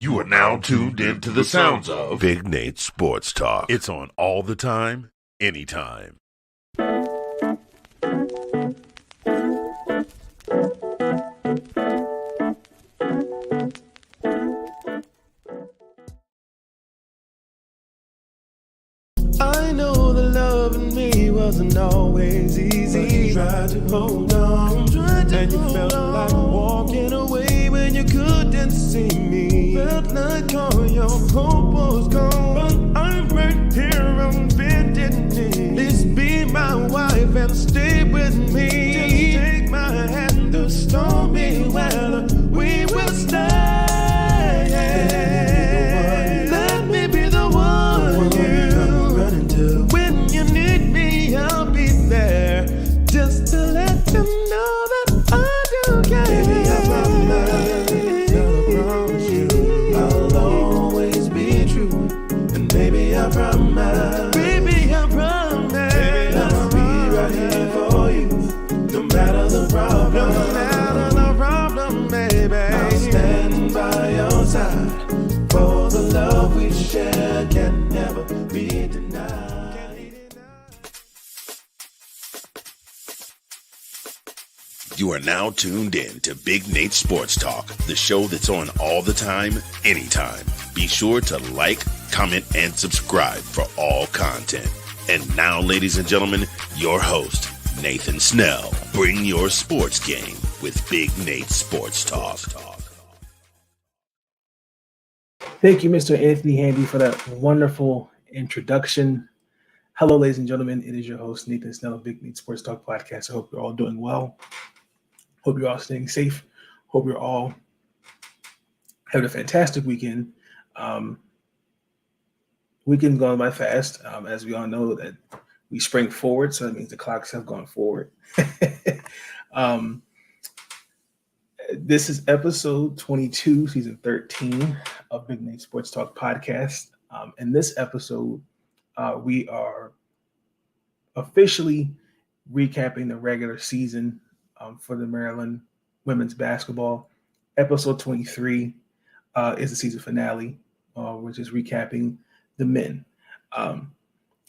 You are now tuned into the sounds of Big Nate Sports Talk. It's on all the time, anytime. I know the love in me wasn't always easy. You tried to hold on, and you felt like walking away when you couldn't see me. Felt like all your hope was gone, but I'm right here on bended knee. Please be my wife and stay with me. Just take my hand through stormy weather. We will stay. Let me be the one you run into. When you need me, I'll be there. Just to let them know that I do care. Baby, I promise you, I'll always be true. And baby, I promise. Baby, I promise. I'll be right here for you. No matter the problem. No matter the problem, baby. I'll stand by your side. For the love we share can never be denied. You are now tuned in to Big Nate Sports Talk, the show that's on all the time, anytime. Be sure to like, comment, and subscribe for all content. And now, ladies and gentlemen, your host, Nathan Snell. Bring your sports game with Big Nate Sports Talk. Thank you, Mr. Anthony Handy, for that wonderful introduction. Hello, ladies and gentlemen. It is your host, Nathan Snell of Big Nate Sports Talk Podcast. I hope you're all doing well. Hope you're all staying safe. Hope you're all having a fantastic weekend. Weekend's gone by fast. As we all know that we spring forward, so that means the clocks have gone forward. This is episode 22, season 13 of Big Nate Sports Talk Podcast. In this episode, we are officially recapping the regular season for the Maryland women's basketball. Episode 23 is the season finale, which is recapping the men.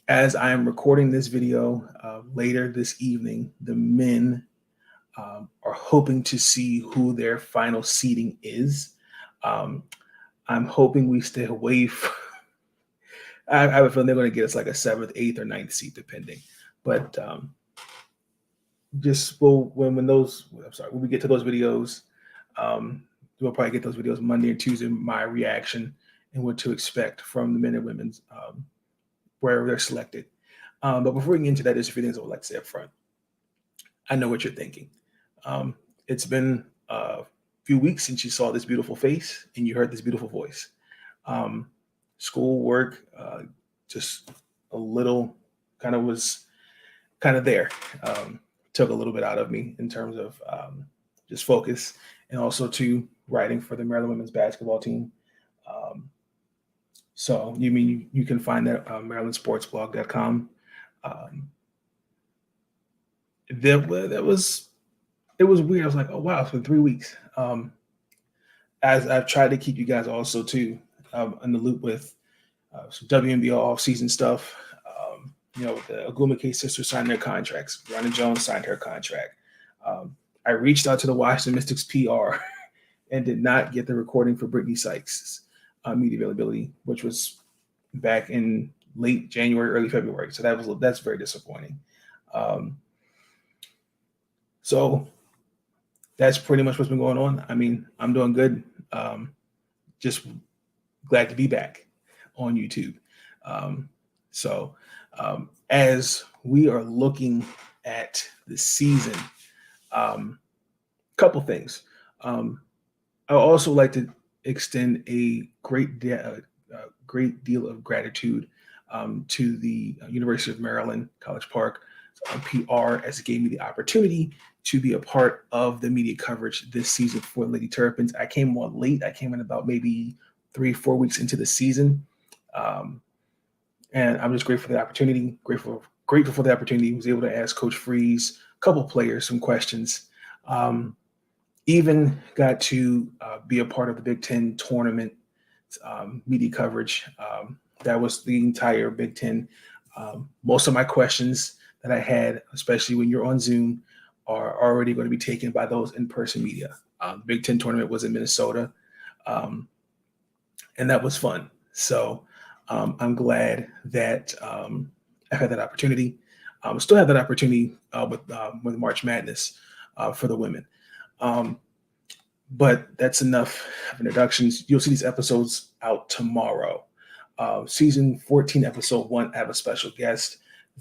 As I am recording this video later this evening, the men are hoping to see who their final seeding is. I'm hoping we stay away from I have a feeling they're going to get us like a 7th, 8th, or 9th seed, depending. But when we get to those videos, we'll probably get those videos Monday and Tuesday, my reaction and what to expect from the men and women's wherever they're selected. But before we get into that, there's a few things I would like to say up front. I know what you're thinking. It's been a few weeks since you saw this beautiful face and you heard this beautiful voice. School, work, just a little was there. Took a little bit out of me in terms of just focus, and also to writing for the Maryland women's basketball team. So you can find that at marylandsportsblog.com. It was weird. I was like, oh wow, it's been 3 weeks. As I've tried to keep you guys also too in the loop with some WNBA off-season stuff. The Agumake sisters signed their contracts. Ronna Jones signed her contract. I reached out to the Washington Mystics PR and did not get the recording for Brittany Sykes' media availability, which was back in late January, early February. So that's very disappointing. So that's pretty much what's been going on. I mean, I'm doing good. Just glad to be back on YouTube. As we are looking at the season, couple things. I also like to extend a great deal of gratitude to the University of Maryland, College Park PR, as it gave me the opportunity to be a part of the media coverage this season for Lady Terrapins. I came on late. I came in about maybe 3-4 weeks into the season. And I'm just grateful for the opportunity, grateful for the opportunity. I was able to ask Coach Freeze, a couple players, some questions. Even got to be a part of the Big Ten tournament media coverage. That was the entire Big Ten. Most of my questions that I had, especially when you're on Zoom, are already going to be taken by those in-person media. Big Ten tournament was in Minnesota, and that was fun. So I'm glad that I had that opportunity. Still have that opportunity with March Madness for the women. But that's enough of introductions. You'll see these episodes out tomorrow. Season 14, episode 1, I have a special guest.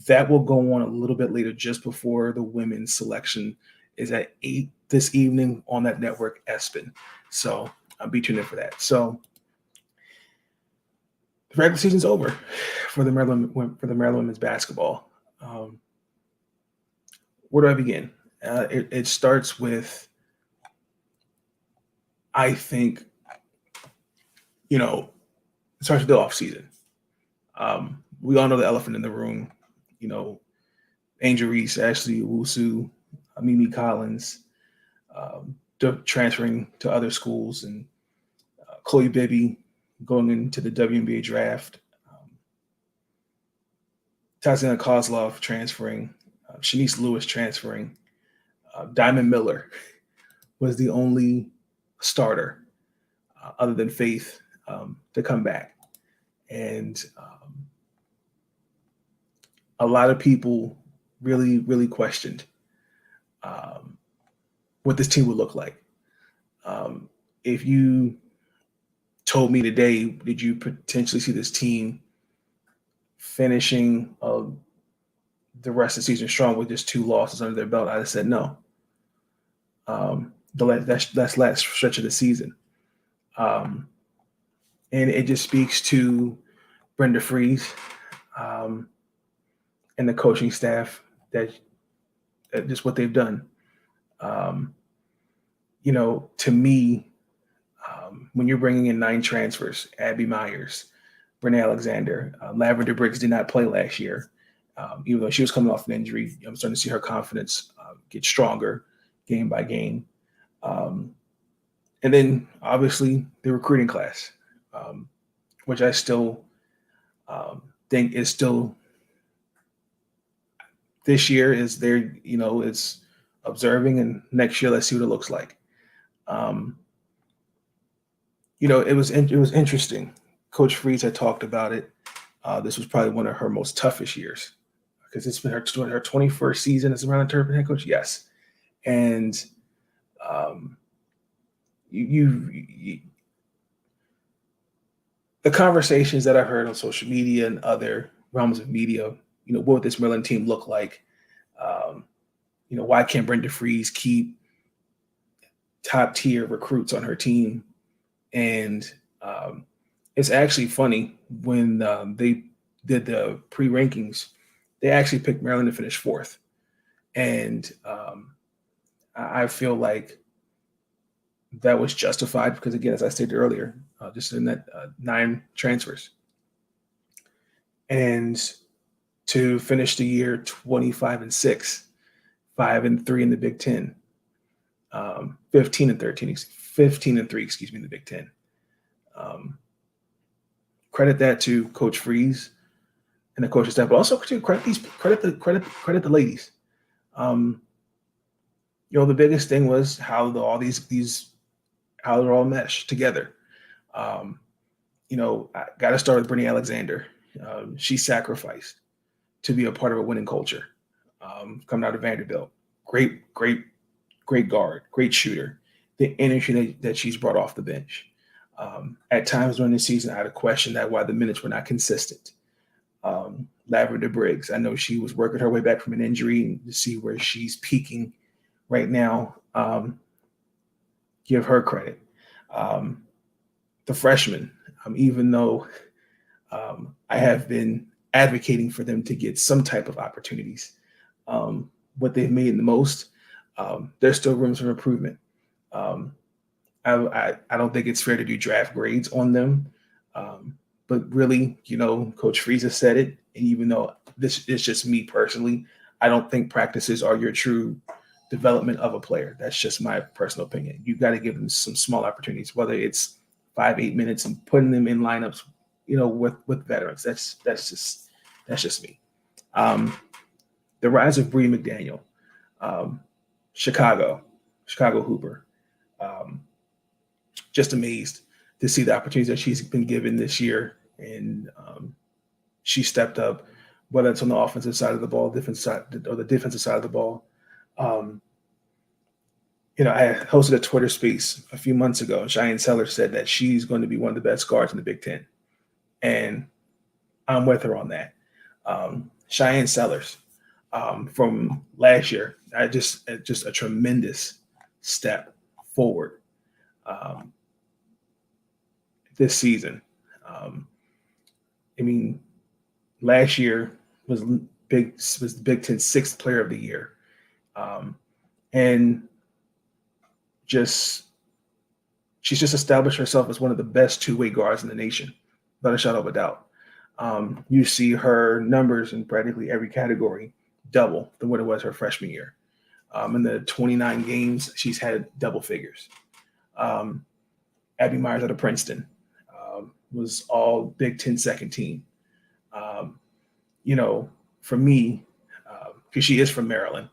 That will go on a little bit later, just before the women's selection is at 8 this evening on that network, ESPN. So I'll be tuned in for that. So the regular season's over for the Maryland women's basketball. Where do I begin? It starts with, I think, it starts with the offseason. We all know the elephant in the room. Angel Reese, Ashley Owusu, Mimi Collins, transferring to other schools, and Chloe Bibby going into the WNBA draft. Tatiana Kozlov transferring. Shanice Lewis transferring. Diamond Miller was the only starter other than Faith to come back. And a lot of people really, really questioned what this team would look like. If you told me today, did you potentially see this team finishing the rest of the season strong with just 2 losses under their belt? I'd have said no. That's last stretch of the season. And it just speaks to Brenda Freeze and the coaching staff that just what they've done. To me, when you're bringing in 9 transfers, Abby Myers, Brene Alexander, Lavender Briggs did not play last year. Even though she was coming off an injury, I'm starting to see her confidence get stronger game by game. And then obviously the recruiting class, which I still think is still this year is there, it's observing, and next year, let's see what it looks like. It was interesting. Coach Freeze had talked about it. This was probably one of her most toughest years because it's been her 21st season as a Maryland Terps head coach. Yes. And the conversations that I've heard on social media and other realms of media, what would this Maryland team look like? Why can't Brenda Freeze keep top tier recruits on her team? And it's actually funny when they did the pre-rankings, they actually picked Maryland to finish 4th. And I feel like that was justified because, again, as I stated earlier, just in that 9 transfers. And to finish the year 25-6, 5-3 in the Big Ten, 15-3, in the Big Ten. Credit that to Coach Freeze and the coaching staff, but also to credit the ladies. The biggest thing was how how they're all meshed together. I got to start with Brene Alexander. She sacrificed to be a part of a winning culture. Coming out of Vanderbilt, great guard, great shooter. The energy that she's brought off the bench. At times during the season, I had a question that why the minutes were not consistent. Lavender Briggs, I know she was working her way back from an injury, and to see where she's peaking right now, give her credit. The freshmen, even though I have been advocating for them to get some type of opportunities, what they've made the most, there's still room for improvement. I don't think it's fair to do draft grades on them. But really, Coach Freeze has said it. And even though this is just me personally, I don't think practices are your true development of a player. That's just my personal opinion. You've got to give them some small opportunities, whether it's 5-8 minutes and putting them in lineups, with veterans. That's just me. The rise of Bree McDaniel, Chicago Hooper. Just amazed to see the opportunities that she's been given this year, and she stepped up, whether it's on the offensive side of the ball, defensive side of the ball. I hosted a Twitter space a few months ago, and Cheyenne Sellers said that she's going to be one of the best guards in the Big Ten, and I'm with her on that. Cheyenne Sellers, from last year, just a tremendous step forward this season. Last year was the Big Ten sixth player of the year, and she's just established herself as one of the best two-way guards in the nation, without a shadow of a doubt. You see her numbers in practically every category double than what it was her freshman year. In the 29 games, she's had double figures. Abby Myers out of Princeton was all Big Ten second team. For me, because she is from Maryland,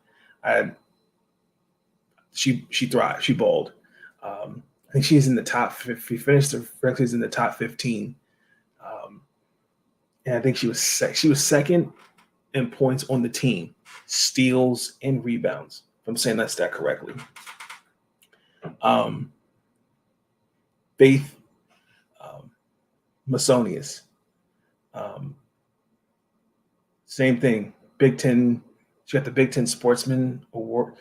she thrived. She balled. I think she's in the top. She finished her records in the top 15, and I think she was second in points on the team, steals and rebounds. If I'm saying that stat correctly. Faith Masonius, same thing. Big Ten. She got the Big Ten Sportsmanship Award.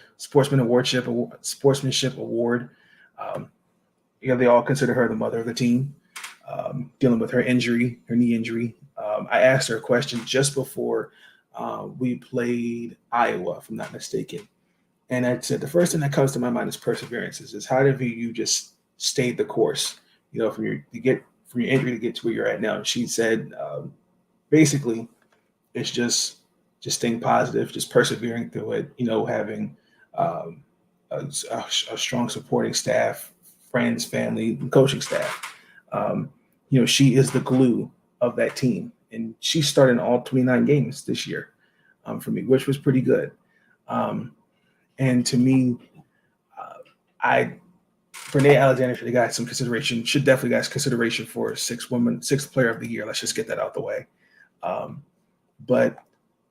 They all consider her the mother of the team, dealing with her knee injury. I asked her a question just before we played Iowa, if I'm not mistaken. And I said, the first thing that comes to my mind is perseverance. Is how have you just stayed the course, from your injury to get to where you're at now? And she said, basically, it's just staying positive, just persevering through it, having a strong supporting staff, friends, family, and coaching staff. She is the glue of that team. And she started in all 29 games this year for me, which was pretty good. And to me, Renee Alexander should have got some consideration, should definitely got consideration for sixth player of the year. Let's just get that out the way. But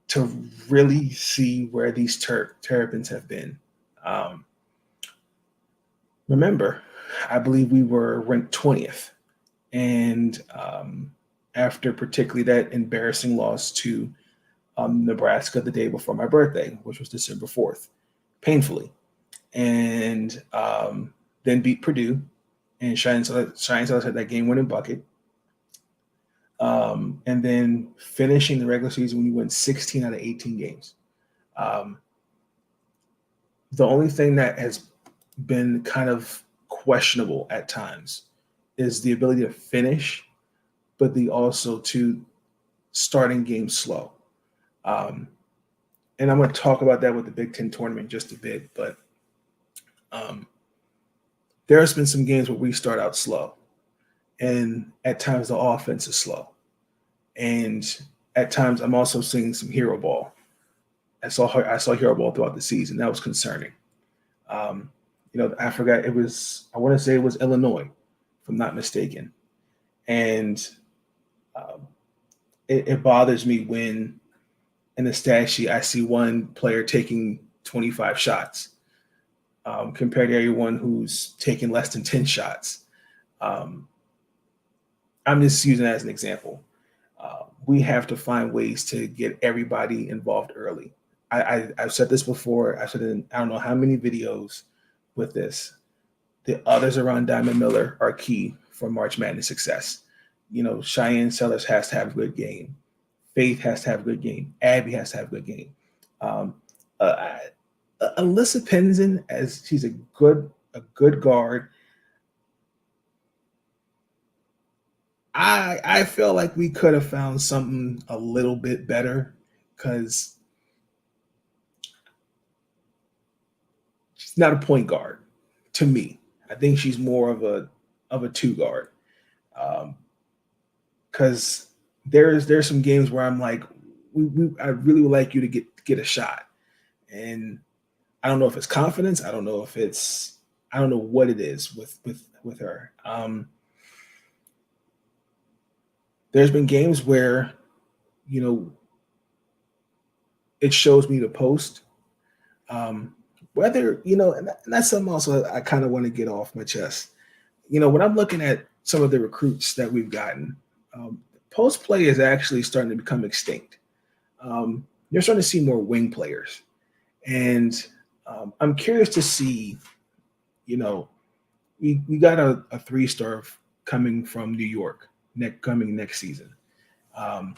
to really see where these Terrapins have been, remember, I believe we were ranked 20th. And after particularly that embarrassing loss to Nebraska the day before my birthday, which was December 4th, painfully, and then beat Purdue, and Cheyenne Sellers had that game-winning bucket, and then finishing the regular season when you win 16 out of 18 games. The only thing that has been kind of questionable at times is the ability to finish, but also to starting games slow. And I'm going to talk about that with the Big Ten tournament just a bit, but there has been some games where we start out slow, and at times the offense is slow. And at times I'm also seeing some hero ball. I saw hero ball throughout the season. That was concerning. I forgot I want to say it was Illinois, if I'm not mistaken. And it bothers me when in the stat sheet I see one player taking 25 shots compared to everyone who's taking less than 10 shots. I'm just using that as an example. We have to find ways to get everybody involved early. I've said this before. I've said it in I don't know how many videos with this. The others around Diamond Miller are key for March Madness success. Cheyenne Sellers has to have a good game. Faith has to have a good game. Abby has to have a good game. Alyssa Penzin, as she's a good guard. I feel like we could have found something a little bit better because she's not a point guard to me. I think she's more of a two guard. Because there's some games where I'm like, I really would like you to get a shot, and I don't know if it's confidence. I don't know what it is with her. There's been games where, it shows me the post. Whether, and that's something also I kind of want to get off my chest. When I'm looking at some of the recruits that we've gotten, post play is actually starting to become extinct. You're starting to see more wing players. And I'm curious to see, we got a 3-star coming from New York coming next season. I'm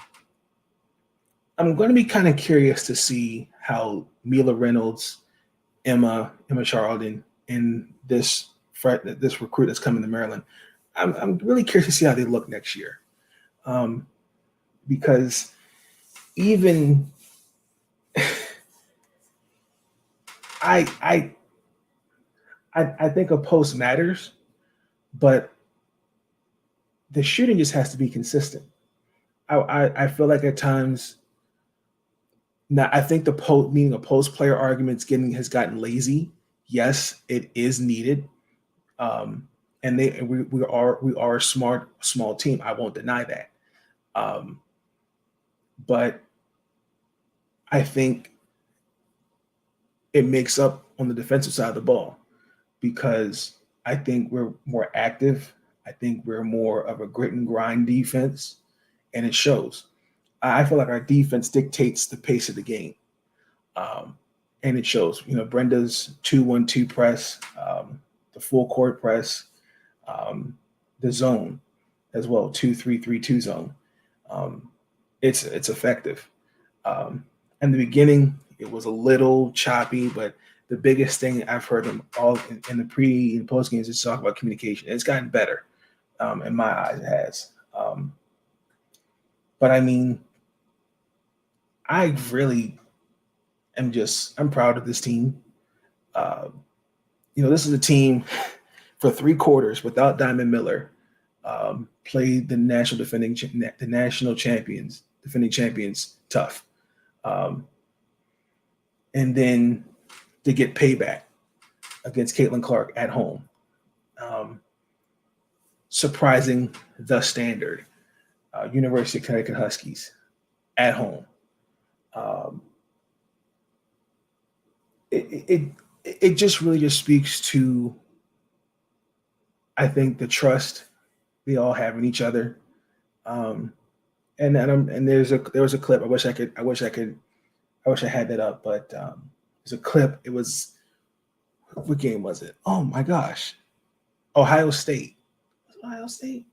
going to be kind of curious to see how Mila Reynolds, Emma Charlton, and this recruit that's coming to Maryland, I'm really curious to see how they look next year. Because even I think a post matters, but the shooting just has to be consistent. I feel like at times, now I think the meaning a post player arguments has gotten lazy. Yes, it is needed, and we are a small team. I won't deny that, but I think it makes up on the defensive side of the ball, because I think we're more active. I think we're more of a grit and grind defense, and it shows. I feel like our defense dictates the pace of the game, and it shows. Brenda's 2-1-2 press, the full court press, the zone as well, 2-3-3-2 zone. It's effective. In the beginning, it was a little choppy, but the biggest thing I've heard them all in the pre and post games is talk about communication. It's gotten better. In my eyes, it has. But I mean, I really I'm proud of this team. This is a team for 3 quarters without Diamond Miller, played the national defending champions tough. And then to get payback against Caitlin Clark at home. Surprising the standard. University of Connecticut Huskies at home. It just really just speaks to, I think, the trust they all have in each other. And there was a clip. I wish I had that up, but there's a clip. It was, what game was it? Oh my gosh, Ohio State. Was it Ohio State?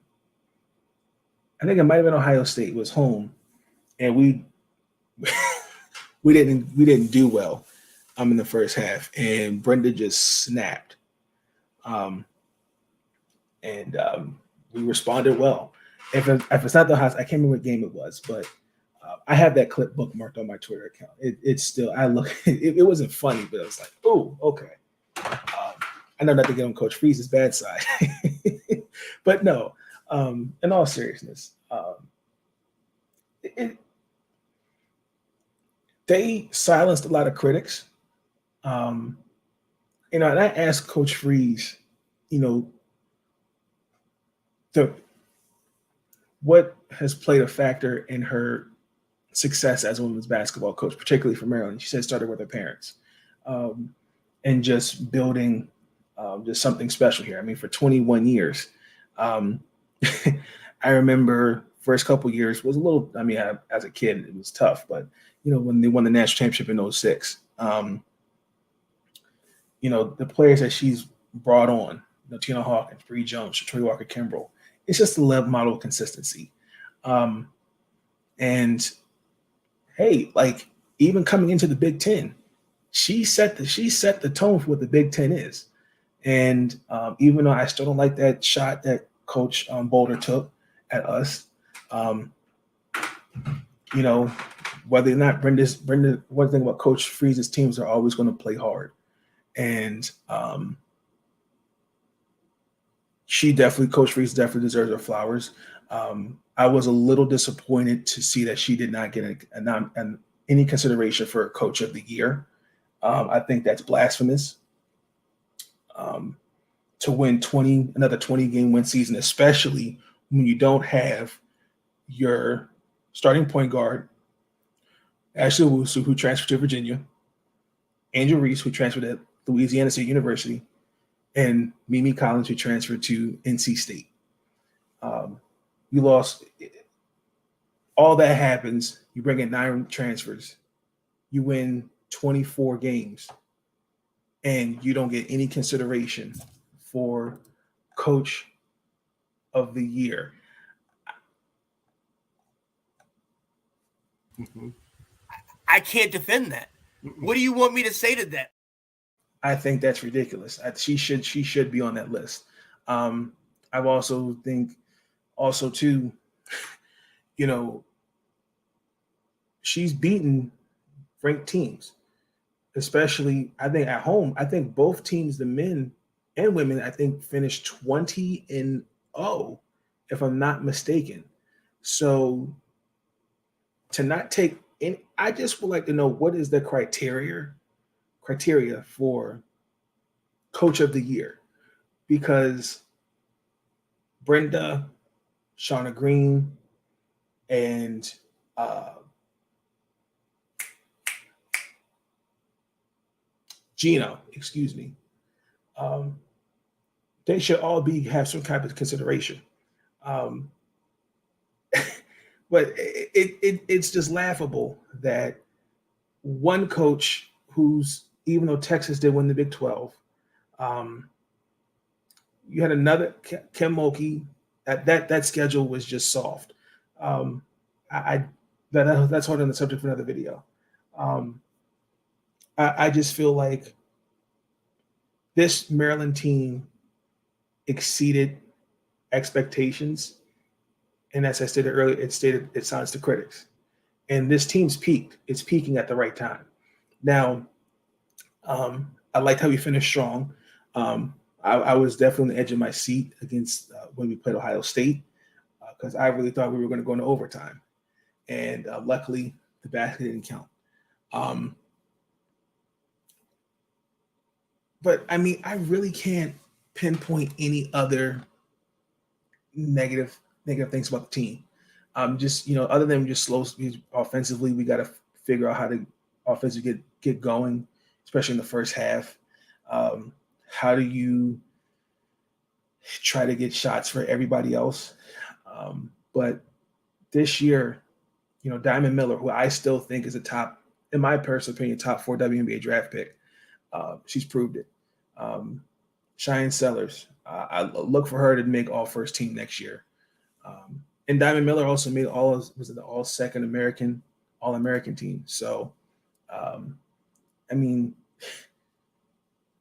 I think it might have been Ohio State. It was home, and we didn't do well in the first half, and Brenda just snapped. We responded well. If it's not the house, I can't remember what game it was, but I have that clip bookmarked on my Twitter account. It's still, it wasn't funny, but it was like, oh, okay. I know not to get on Coach Freeze's bad side, but no, in all seriousness, they silenced a lot of critics. And I asked Coach Freeze, what has played a factor in her success as a women's basketball coach, particularly for Maryland. She said it started with her parents, and just building just something special here. I mean, for 21 years, I remember first couple years was a little, as a kid, it was tough, but when they won the national championship in 2006, the players that she's brought on, Tina Hawkins, Bree Jones, Shatori Walker-Kimbrell, it's just a level model of consistency. And hey, like, even coming into the Big Ten, she set the tone for what the Big Ten is. And even though I still don't like that shot that Coach Boulder took at us, whether or not Brenda, one thing about Coach Freeze's teams are always going to play hard. And Coach Reese definitely deserves her flowers. I was a little disappointed to see that she did not get any consideration for Coach of the Year. I think that's blasphemous. To win another 20 game win season, especially when you don't have your starting point guard, Ashley Owusu, who transferred to Virginia, Angel Reese, who transferred to Louisiana State University, and Mimi Collins, who transferred to NC State. You lost. All that happens. You bring in 9 transfers. You win 24 games, and you don't get any consideration for Coach of the Year. I can't defend that. What do you want me to say to that? I think that's ridiculous. She should be on that list. I also think too, she's beaten ranked teams, especially I think at home. I think both teams, the men and women, I think finished 20-0, if I'm not mistaken. So to not take any, I just would like to know what is the criteria for Coach of the Year, because Brenda, Shauna Green, and Gino, they should all have some kind of consideration. But it's just laughable that one coach who's, even though Texas did win the Big 12, you had another Kim Mulkey. That schedule was just soft. That's hard on the subject for another video. I just feel like this Maryland team exceeded expectations. And as I stated earlier, it sounds to critics. And this team's peaked. It's peaking at the right time. Now, I liked how we finished strong. I was definitely on the edge of my seat against when we played Ohio State, because I really thought we were going to go into overtime. And luckily, the basket didn't count. But, I mean, I really can't pinpoint any other negative things about the team. Just, other than just slow offensively, we got to figure out how to offensively get going, especially in the first half. How do you try to get shots for everybody else? But this year, Diamond Miller, who I still think is a top, in my personal opinion, top 4 WNBA draft pick, she's proved it. Cheyenne Sellers, I look for her to make all first team next year. And Diamond Miller also made all second All-American team. So, I mean,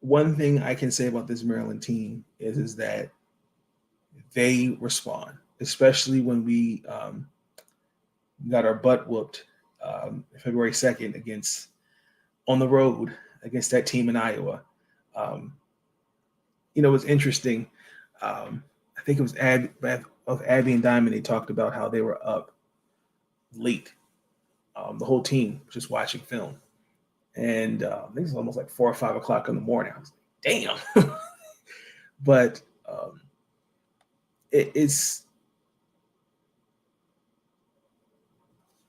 one thing I can say about this Maryland team is that they respond, especially when we got our butt whooped February 2nd on the road against that team in Iowa. It was interesting. I think it was Abby and Diamond. They talked about how they were up late. The whole team was just watching film. And I think it was almost like 4 or 5 o'clock in the morning. I was like, damn. But it's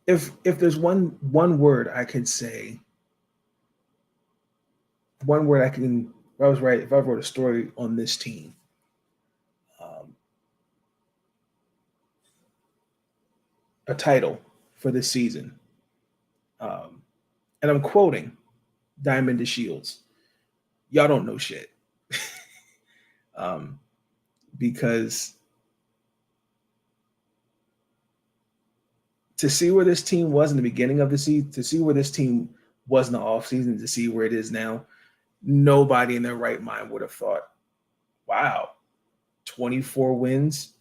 if there's one word I could say, if I wrote a story on this team, a title for this season, and I'm quoting Diamond DeShields, y'all don't know shit. Because to see where this team was in the beginning of the season, to see where this team was in the offseason, to see where it is now, nobody in their right mind would have thought, wow, 24 wins,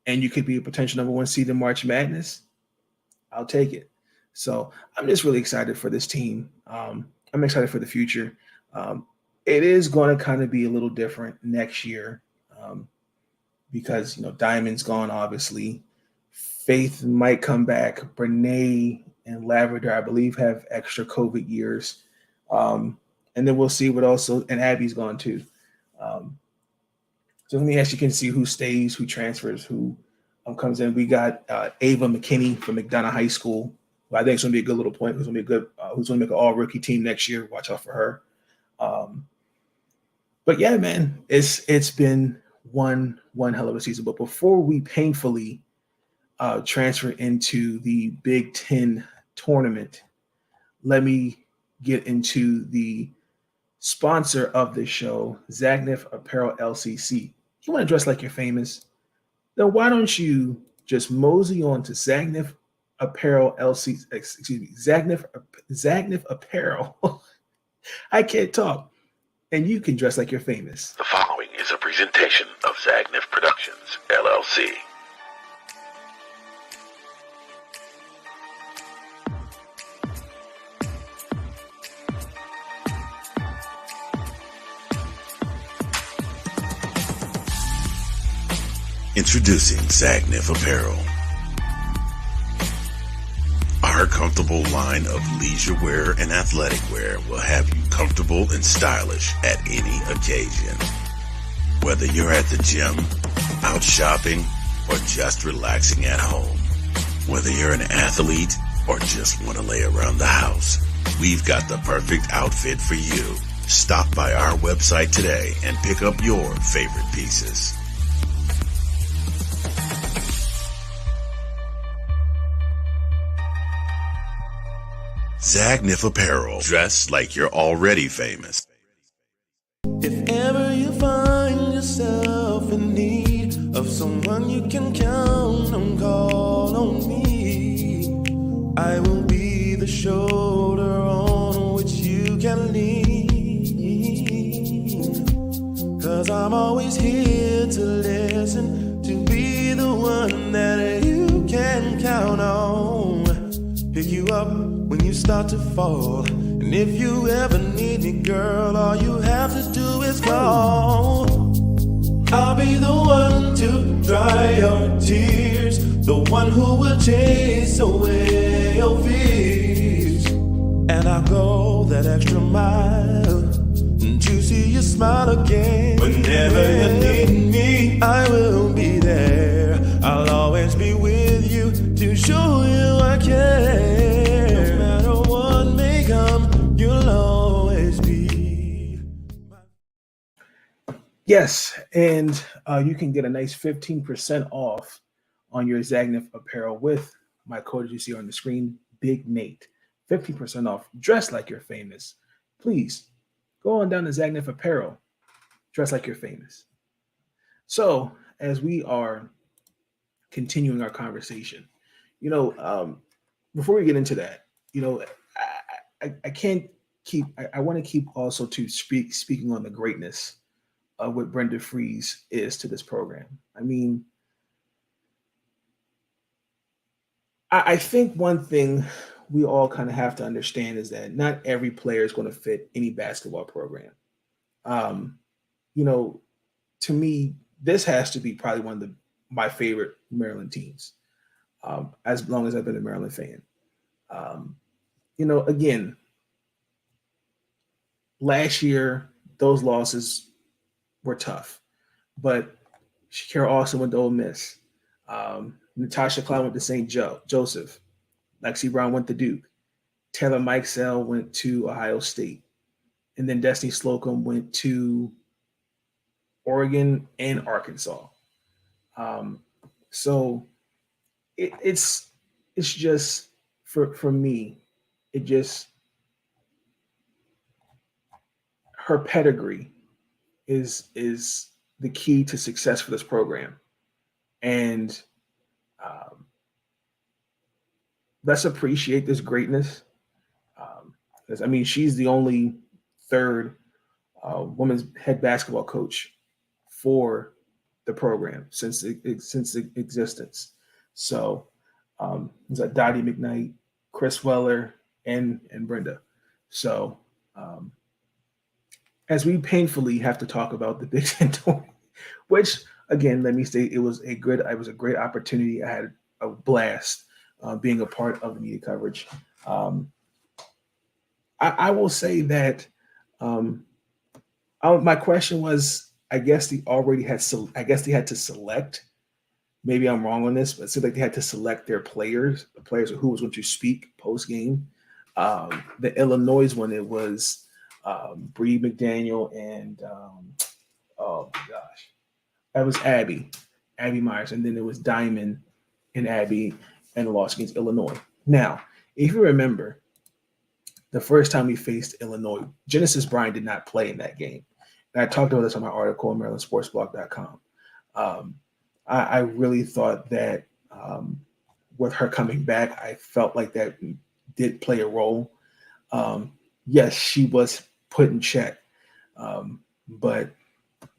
and you could be a potential number 1 seed in March Madness. I'll take it. So I'm just really excited for this team. I'm excited for the future. It is going to kind of be a little different next year. because Diamond's gone. Obviously, Faith might come back. Brene and Lavender, I believe, have extra COVID years, and then we'll see what also. And Abby's gone too. So let me ask you, can see who stays, who transfers, who comes in. We got Ava McKinney from McDonough High School, who I think is going to be a good little point. Who's going to be who's going to make an all rookie team next year. Watch out for her. But yeah, man, it's been one hell of a season. But before we painfully transfer into the Big Ten tournament, let me get into the sponsor of the show, Zagnif Apparel LCC. You want to dress like you're famous? Then why don't you just mosey on to Zagnif Apparel LCC? Excuse me, Zagnif Apparel. I can't talk. And you can dress like you're famous. The following is a presentation of Zagnif Productions, LLC. Introducing Zagnif Apparel. Our comfortable line of leisure wear and athletic wear will have you comfortable and stylish at any occasion. Whether you're at the gym, out shopping, or just relaxing at home. Whether you're an athlete or just want to lay around the house, we've got the perfect outfit for you. Stop by our website today and pick up your favorite pieces. Zagnif Apparel. Dress like you're already famous. If ever you find yourself in need of someone you can count on, call on me. I will be the shoulder on which you can lean. 'Cause I'm always here to listen, to be the one that you can count on. Pick you up when you start to fall. And if you ever need me, girl, all you have to do is call. I'll be the one to dry your tears, the one who will chase away your fears. And I'll go that extra mile to see you smile again. Whenever you need me, I will be there. I'll always be with you to show you I care. No matter what may come, you'll always be. Yes, and you can get a nice 15% off on your Zagnif apparel with my code as you see on the screen, Big Nate. 15% off. Dress like you're famous. Please go on down to Zagnif Apparel. Dress like you're famous. So as we are continuing our conversation, before we get into that, I can't keep. I want to keep also to speaking on the greatness of what Brenda Fries is to this program. I mean, I think one thing we all kind of have to understand is that not every player is going to fit any basketball program. To me, this has to be probably one of my favorite Maryland teams, as long as I've been a Maryland fan. Again, last year, those losses were tough, but Shakira Austin went to Ole Miss. Natasha Cloud went to St. Joseph. Lexi Brown went to Duke. Taylor Mikesell went to Ohio State. And then Destiny Slocum went to Oregon and Arkansas. So it's just for me, it just her pedigree is the key to success for this program. And let's appreciate this greatness. Because she's the only third women's head basketball coach for the program since its existence. So it's like Dottie McKnight, Chris Weller, and Brenda. So as we painfully have to talk about the Big Ten tournament, which again, let me state it was a great opportunity. I had a blast being a part of the media coverage. I will say that my question was, I guess they had to select. Maybe I'm wrong on this, but it seemed like they had to select their players, the players who was going to speak post game. The Illinois one, it was Bree McDaniel and oh my gosh, that was Abby Myers, and then it was Diamond and Abby and the loss against Illinois. Now, if you remember, the first time we faced Illinois, Genesis Bryant did not play in that game. And I talked about this on my article on MarylandSportsBlog.com. I really thought that with her coming back, I felt like that did play a role. Yes, she was put in check, but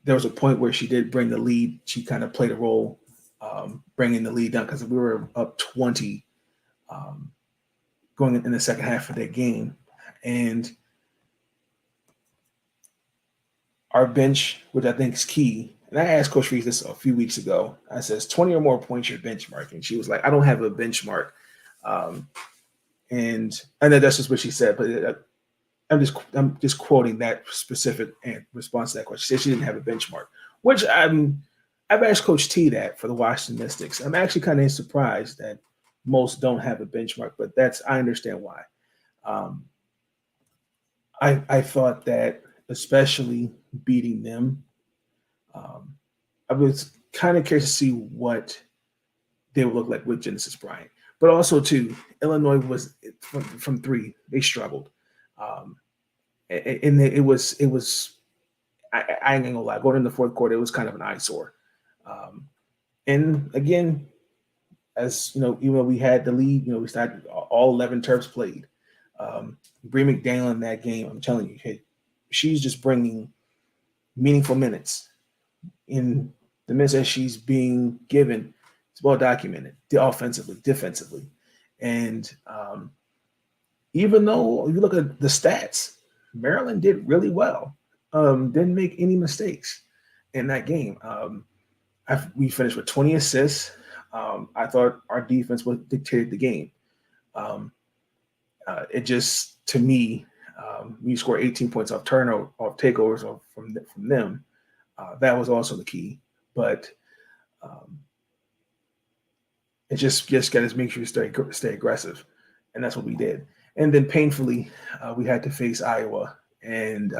there was a point where she did bring the lead. She kind of played a role bringing the lead down because we were up 20 going in the second half of that game. And our bench, which I think is key, and I asked Coach Reeves this a few weeks ago. I says 20 or more points your benchmark, and she was like, "I don't have a benchmark," and I know that's just what she said. But I'm just quoting that specific response to that question. She said she didn't have a benchmark, which I've asked Coach T that for the Washington Mystics. I'm actually kind of surprised that most don't have a benchmark, but I understand why. I thought that, especially beating them, I was kind of curious to see what they would look like with Genesis Bryant. But also, too, Illinois was from three. They struggled, and it was. I ain't gonna lie. Going in the fourth quarter, it was kind of an eyesore. And again, as you know, even though we had the lead, we started all 11 Terps played. Bree McDaniel in that game, I'm telling you, hey, she's just bringing meaningful minutes. In the minutes that she's being given, it's well documented, offensively, defensively. And even though if you look at the stats, Maryland did really well. Didn't make any mistakes in that game. We finished with 20 assists. I thought our defense would dictate the game. It just, to me, we scored 18 points off takeovers from them. That was also the key. But it just got to make sure we stay aggressive. And that's what we did. And then painfully, we had to face Iowa. And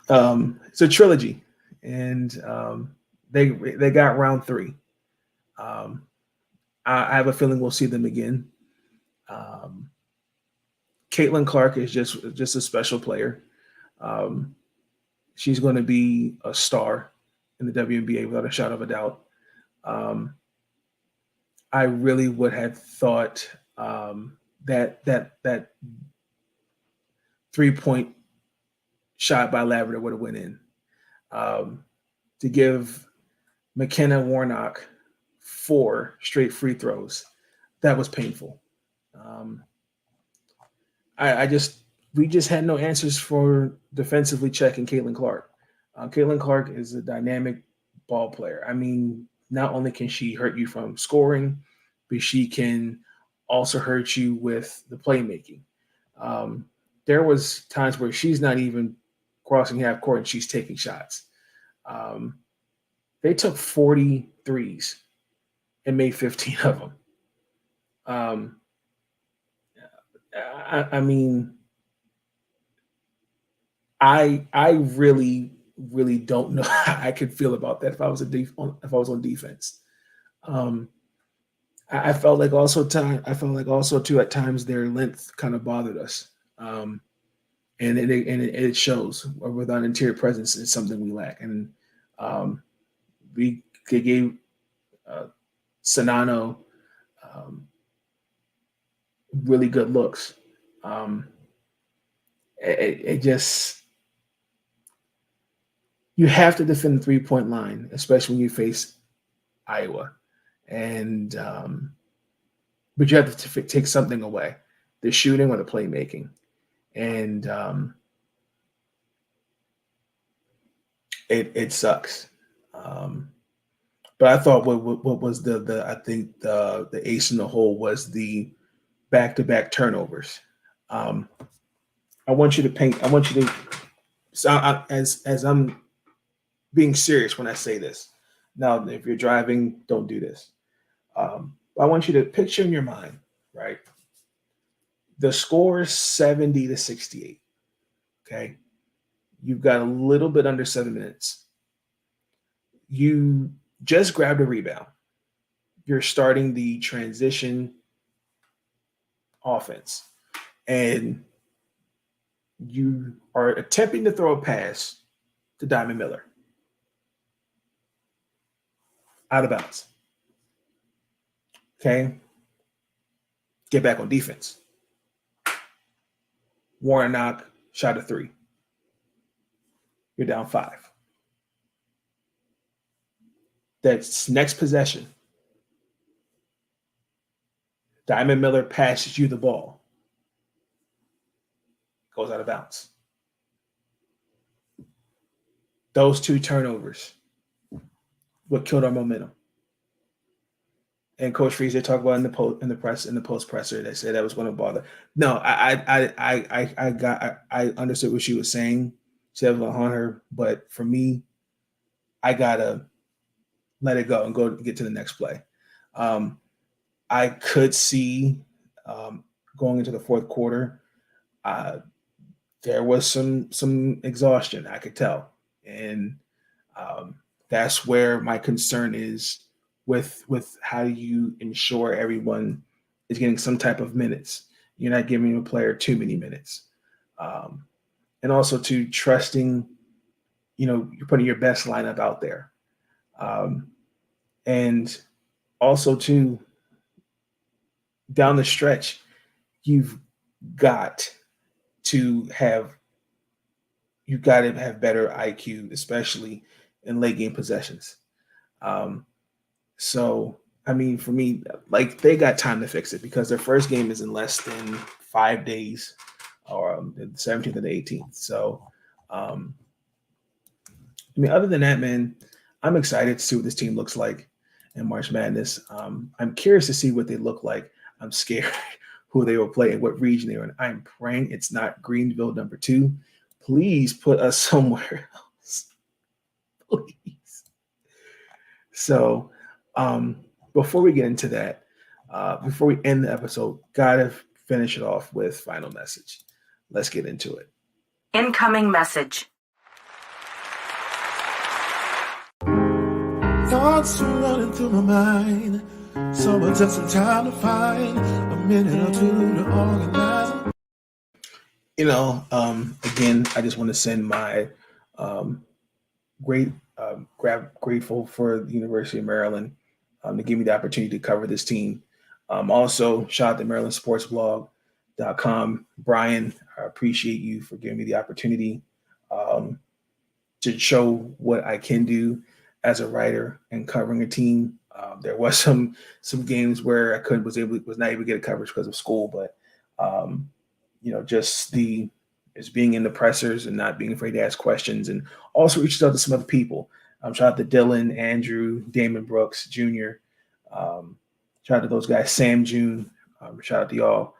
it's a trilogy. And they got round 3. I have a feeling we'll see them again. Caitlin Clark is just a special player. She's going to be a star in the WNBA without a shadow of a doubt. I really would have thought that 3-point shot by Lavender would have went in. To give McKenna Warnock 4 straight free throws, that was painful. We just had no answers for defensively checking Caitlin Clark. Caitlin Clark is a dynamic ball player. I mean, not only can she hurt you from scoring, but she can also hurt you with the playmaking. There was times where she's not even crossing half court and she's taking shots. They took 40 threes and made 15 of them. I mean, I really don't know how I could feel about that if I was on defense. I felt like also too at times their length kind of bothered us, and it shows. Without interior presence, it's something we lack, and we gave Sanano really good looks. It just, you have to defend the 3-point line, especially when you face Iowa, and but you have to take something away. the shooting or the playmaking. And it sucks. But I thought what was the ace in the hole was the back-to-back turnovers. I want you to as I'm being serious when I say this. Now, if you're driving, don't do this. I want you to picture in your mind, right? The score is 70-68. Okay. You've got a little bit under 7 minutes. You just grabbed a rebound. You're starting the transition offense. And you are attempting to throw a pass to Diamond Miller. Out of bounds. Okay. Get back on defense. Warnock shot a 3. You're down 5. That's next possession. Diamond Miller passes you the ball. Goes out of bounds. Those 2 turnovers what killed our momentum. And Coach Freeze, they talk about in the post presser, they said that was going to bother. No, I understood what she was saying. She said it was going to haunt her, but for me, I gotta let it go and go get to the next play. I could see going into the fourth quarter, there was some exhaustion. I could tell, and that's where my concern is with how you ensure everyone is getting some type of minutes. You're not giving a player too many minutes, and also to trusting. You're putting your best lineup out there, and also to down the stretch, you've got to have better IQ, especially in late game possessions. So, I mean, for me, like they got time to fix it because their first game is in less than 5 days, or the 17th and the 18th. So, I mean, other than that, man, I'm excited to see what this team looks like in March Madness. I'm curious to see what they look like. I'm scared who they will play and what region they're in. I'm praying it's not Greenville number 2. Please put us somewhere else. Please. So before we get into that, before we end the episode, gotta finish it off with final message. Let's get into it. Incoming message. Thoughts are running through my mind. Someone took some time to find a minute or two to organize. Again, I just want to send my grateful for the University of Maryland to give me the opportunity to cover this team. Also, shout out to MarylandSportsBlog.com. Brian, I appreciate you for giving me the opportunity to show what I can do as a writer and covering a team. There was some games where I was not able to get a coverage because of school, but just being in the pressers and not being afraid to ask questions, and also reached out to some other people. Shout out to Dylan, Andrew, Damon Brooks Jr. Shout out to those guys, Sam June. Shout out to y'all.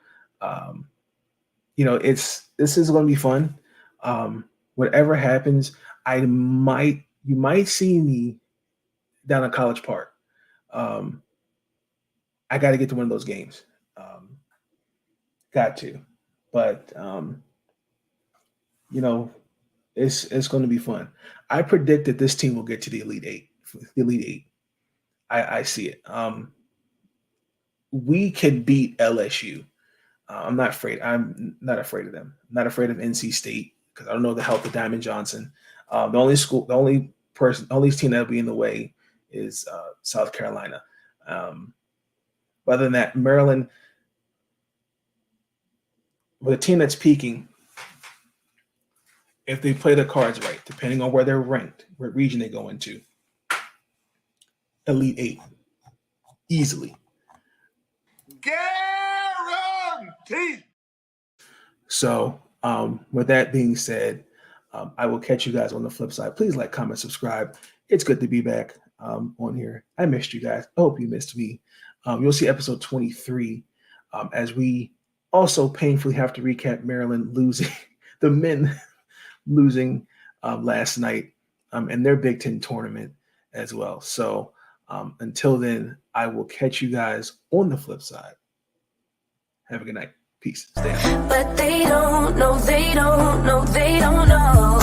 This is going to be fun. Whatever happens, you might see me down at College Park. I got to get to one of those games. Got to, but it's going to be fun. I predict that this team will get to the Elite Eight. I see it. We could beat LSU. I'm not afraid of them. I'm not afraid of NC State because I don't know the health of Diamond Johnson. The only team that'll be in the way is South Carolina. Other than that, Maryland, with a team that's peaking, if they play their cards right, depending on where they're ranked, what region they go into, Elite Eight, easily. Guarantee. So with that being said, I will catch you guys on the flip side. Please like, comment, subscribe. It's good to be back on here. I missed you guys. I hope you missed me. You'll see episode 23 as we also painfully have to recap Maryland losing, the men losing last night in their Big Ten tournament as well. So until then, I will catch you guys on the flip side. Have a good night. Peace. Stay out. But they don't know, they don't know, they don't know.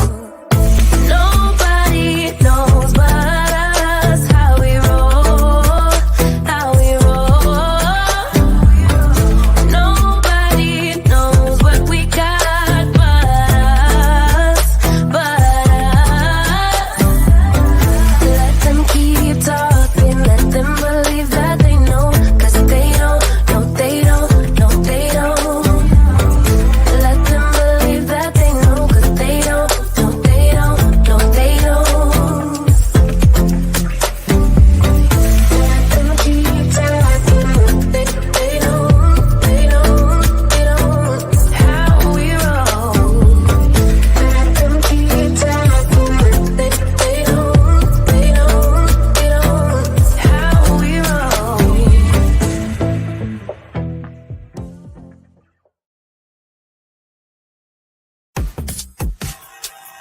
Nobody knows but us how we roll, how we roll. Nobody knows what we got but us, but us. Let them keep talking, let them believe that they know, 'cause they don't, no they don't, no they don't. Let them believe that they know, 'cause they don't, no they don't, no they don't. Let them keep talking, they don't, they don't, they don't. How we roll. Let them keep talking, they don't, they don't, they don't. How we roll.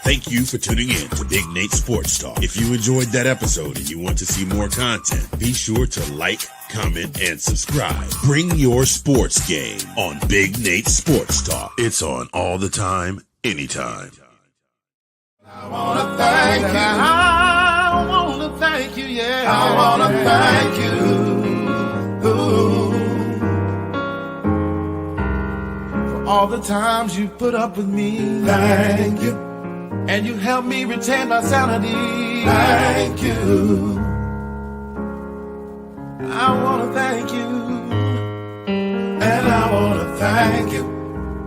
Thank you for tuning in to Big Nate Sports Talk. If you enjoyed that episode and you want to see more content, be sure to like, comment, and subscribe. Bring your sports game on Big Nate Sports Talk. It's on all the time, anytime. I wanna thank you. I wanna thank you, yeah. I wanna thank you. Ooh. For all the times you put up with me. Thank you. And you helped me retain my sanity. Thank you. I wanna thank you. And I wanna thank you.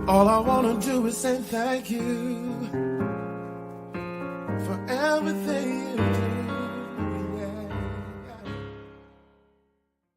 All I wanna do is say thank you for everything you